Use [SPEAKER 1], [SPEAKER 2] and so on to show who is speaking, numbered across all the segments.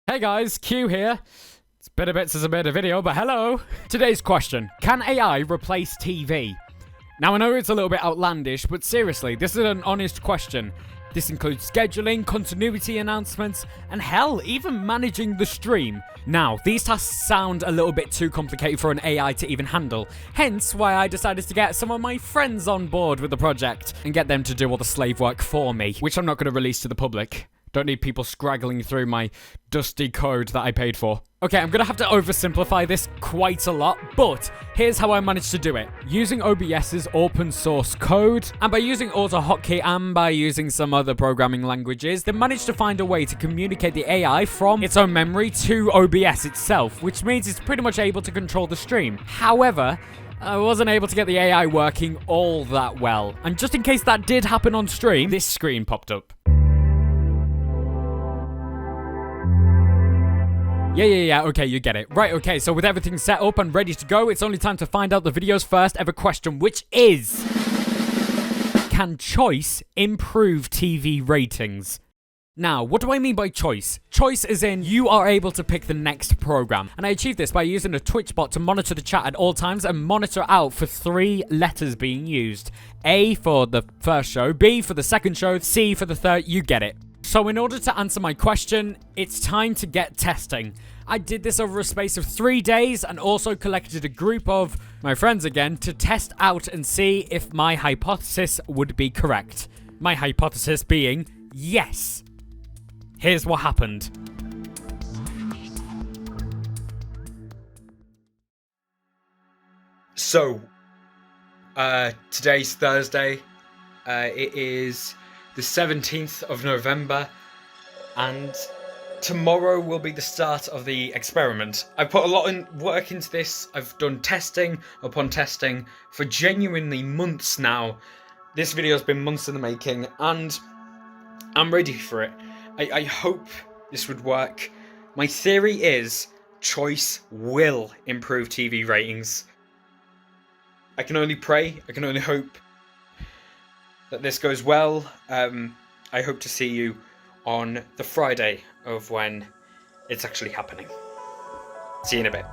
[SPEAKER 1] Hey guys, Q here. It's been a bit since I made a video, but hello. Today's question: can AI replace TV? Now I know it's a little bit outlandish, but seriously, this is an honest question. This includes scheduling, continuity announcements, and hell, even managing the stream. Now, these tasks sound a little bit too complicated for an AI to even handle, hence why I decided to get some of my friends on board with the project and get them to do all the slave work for me, which I'm not going to release to the public. Don't need people scraggling through my dusty code that I paid for. Okay, I'm gonna have to oversimplify this quite a lot, but here's how I managed to do it. Using OBS's open source code, and by using AutoHotkey and by using some other programming languages, they managed to find a way to communicate the AI from its own memory to OBS itself, which means it's pretty much able to control the stream. However, I wasn't able to get the AI working all that well. And just in case that did happen on stream, this screen popped up. Yeah, okay, you get it. Right, okay, so with everything set up and ready to go, it's only time to find out the video's first ever question, which is: can choice improve TV ratings? Now, what do I mean by choice? Choice is in, you are able to pick the next program. And I achieved this by using a Twitch bot to monitor the chat at all times and monitor out for 3 letters being used. A for the first show, B for the second show, C for the third, you get it. So in order to answer my question, it's time to get testing. I did this over a space of 3 days and also collected a group of my friends again to test out and see if my hypothesis would be correct. My hypothesis being yes. Here's what happened.
[SPEAKER 2] So, today's Thursday. It is the 17th of November, and tomorrow will be the start of the experiment. I've put a lot of work into this. I've done testing upon testing for genuinely months now. This video's been months in the making, and I'm ready for it. I hope this would work. My theory is choice will improve TV ratings. I can only pray, I can only hope that this goes well. I hope to see you on the Friday of when it's actually happening. See you in a bit.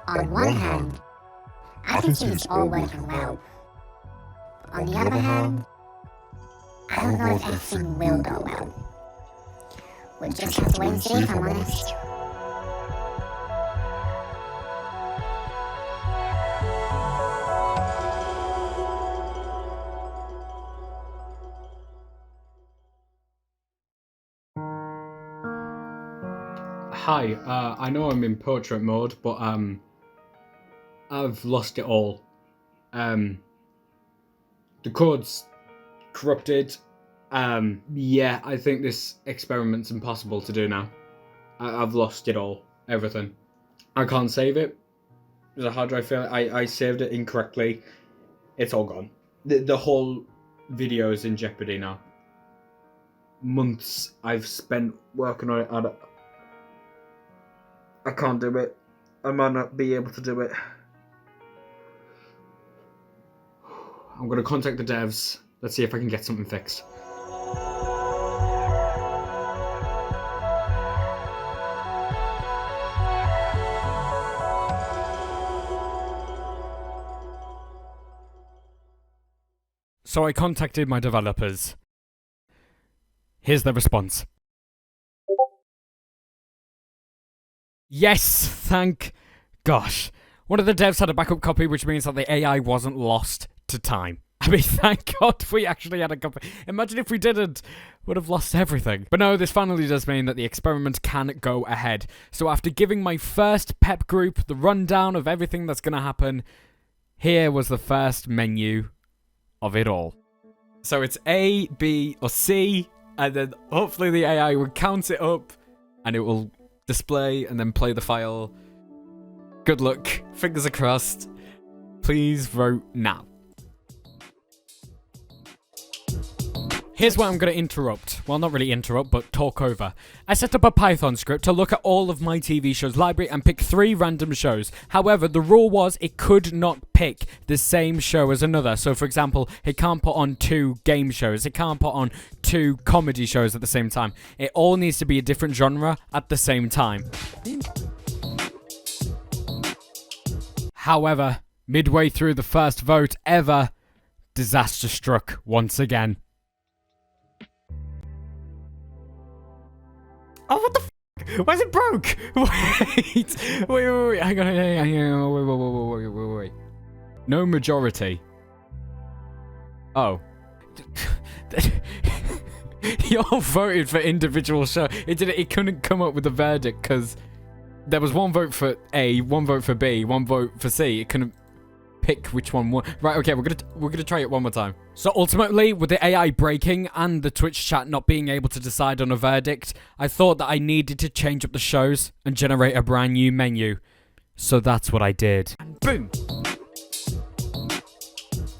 [SPEAKER 3] On one hand, I can see it's all working well. On the other hand, I don't know if everything will go well. We'll just have to wait and see, if I'm honest.
[SPEAKER 1] Hi, I know I'm in portrait mode, but I've lost it all. The code's corrupted. Yeah, I think this experiment's impossible to do now. I've lost it all, everything. I can't save it. There's a hard drive failure. I saved it incorrectly. It's all gone. The whole video is in jeopardy now. Months I've spent working on it. I can't do it. I might not be able to do it. I'm gonna contact the devs. Let's see if I can get something fixed. So I contacted my developers. Here's the response. Yes, thank gosh. One of the devs had a backup copy, which means that the AI wasn't lost to time. I mean, thank God we actually had a copy. Imagine if we didn't, would have lost everything. But no, this finally does mean that the experiment can go ahead. So after giving my first pep group the rundown of everything that's going to happen, here was the first menu of it all. So it's A, B, or C, and then hopefully the AI will count it up, and it will display and then play the file. Good luck. Fingers are crossed. Please vote now. Here's where I'm going to interrupt. Well, not really interrupt, but talk over. I set up a Python script to look at all of my TV shows library and pick 3 random shows. However, the rule was it could not pick the same show as another. So, for example, it can't put on 2 game shows. It can't put on 2 comedy shows at the same time. It all needs to be a different genre at the same time. However, midway through the first vote ever, disaster struck once again. Oh, what the f***? Why is it broke? Wait. Hang on. Wait. No majority. Oh. You all voted for individual show. It couldn't come up with a verdict because there was 1 vote for A, 1 vote for B, 1 vote for C. It couldn't pick which one won. Right, okay, we're gonna try it one more time. So ultimately, with the AI breaking and the Twitch chat not being able to decide on a verdict, I thought that I needed to change up the shows and generate a brand new menu. So that's what I did. And boom!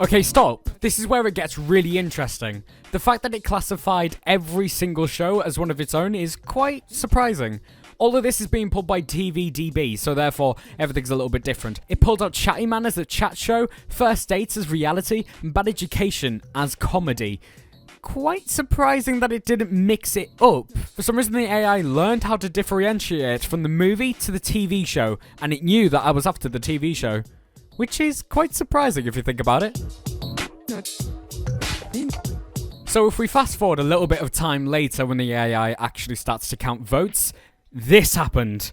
[SPEAKER 1] Okay, stop. This is where it gets really interesting. The fact that it classified every single show as one of its own is quite surprising. All of this is being pulled by TVDB, so therefore everything's a little bit different. It pulled out Chatty Man as a chat show, First Dates as reality, and Bad Education as comedy. Quite surprising that it didn't mix it up. For some reason the AI learned how to differentiate from the movie to the TV show, and it knew that I was after the TV show. Which is quite surprising if you think about it. So if we fast forward a little bit of time later when the AI actually starts to count votes, this happened.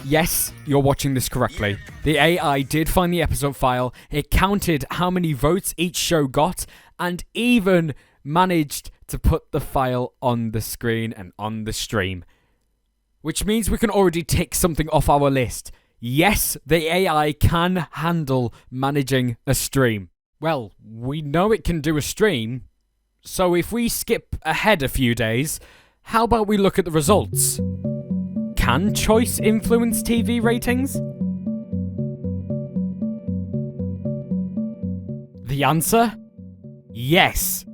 [SPEAKER 1] Yes, you're watching this correctly. The AI did find the episode file, it counted how many votes each show got, and even managed to put the file on the screen and on the stream. Which means we can already tick something off our list. Yes, the AI can handle managing a stream. Well, we know it can do a stream, so if we skip ahead a few days, how about we look at the results? Can choice influence TV ratings? The answer? Yes.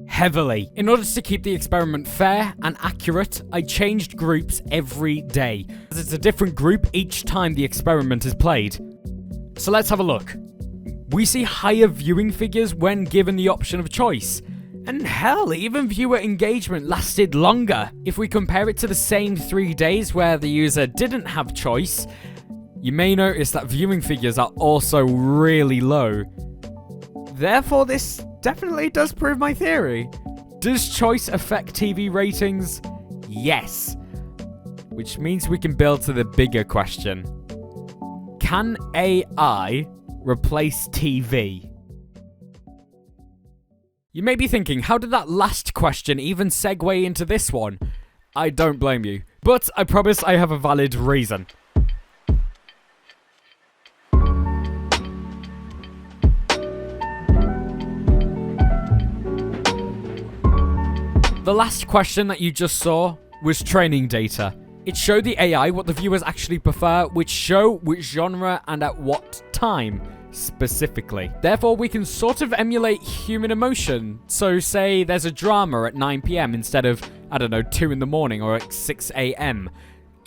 [SPEAKER 1] Heavily. In order to keep the experiment fair and accurate, I changed groups every day. It's a different group each time the experiment is played. So let's have a look. We see higher viewing figures when given the option of choice. And hell, even viewer engagement lasted longer. If we compare it to the same 3 days where the user didn't have choice, you may notice that viewing figures are also really low. Therefore, this definitely does prove my theory. Does choice affect TV ratings? Yes. Which means we can build to the bigger question. Can AI replace TV? You may be thinking, how did that last question even segue into this one? I don't blame you, but I promise I have a valid reason. The last question that you just saw was training data. It showed the AI what the viewers actually prefer, which show, which genre, and at what time, specifically. Therefore, we can sort of emulate human emotion. So say there's a drama at 9 PM instead of, 2 in the morning or at 6 AM.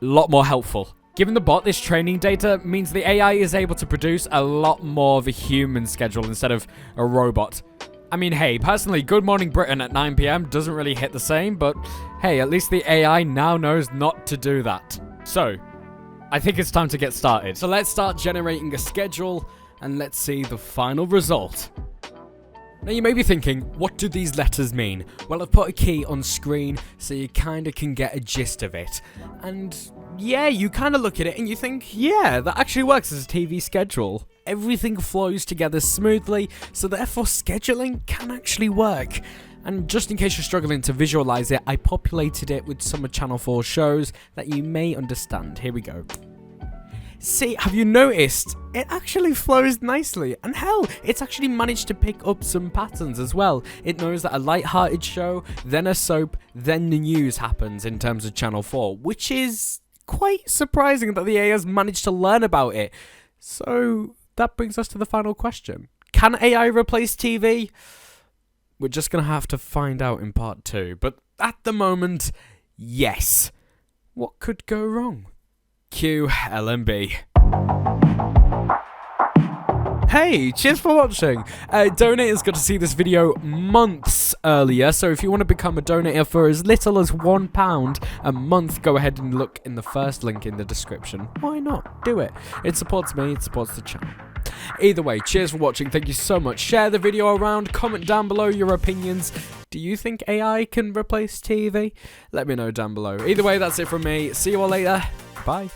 [SPEAKER 1] A lot more helpful. Given the bot this training data means the AI is able to produce a lot more of a human schedule instead of a robot. I mean, hey, personally, Good Morning Britain at 9 PM doesn't really hit the same, but hey, at least the AI now knows not to do that. So, I think it's time to get started. So let's start generating a schedule, and let's see the final result. Now you may be thinking, what do these letters mean? Well, I've put a key on screen so you kinda can get a gist of it. And yeah, you kinda look at it and you think, yeah, that actually works as a TV schedule. Everything flows together smoothly, so therefore scheduling can actually work. And just in case you're struggling to visualize it, I populated it with some of Channel 4 shows that you may understand. Here we go. See, have you noticed? It actually flows nicely, and hell, it's actually managed to pick up some patterns as well. It knows that a light-hearted show, then a soap, then the news happens in terms of Channel 4, which is quite surprising that the AI has managed to learn about it. So that brings us to the final question. Can AI replace TV? We're just going to have to find out in part 2. But at the moment, yes. What could go wrong? QLMB. Hey, cheers for watching. Donators got to see this video months earlier, so if you want to become a donator for as little as £1 a month, go ahead and look in the first link in the description. Why not? Do it. It supports me, it supports the channel. Either way, cheers for watching, thank you so much. Share the video around, comment down below your opinions. Do you think AI can replace TV? Let me know down below. Either way, that's it from me. See you all later. Bye.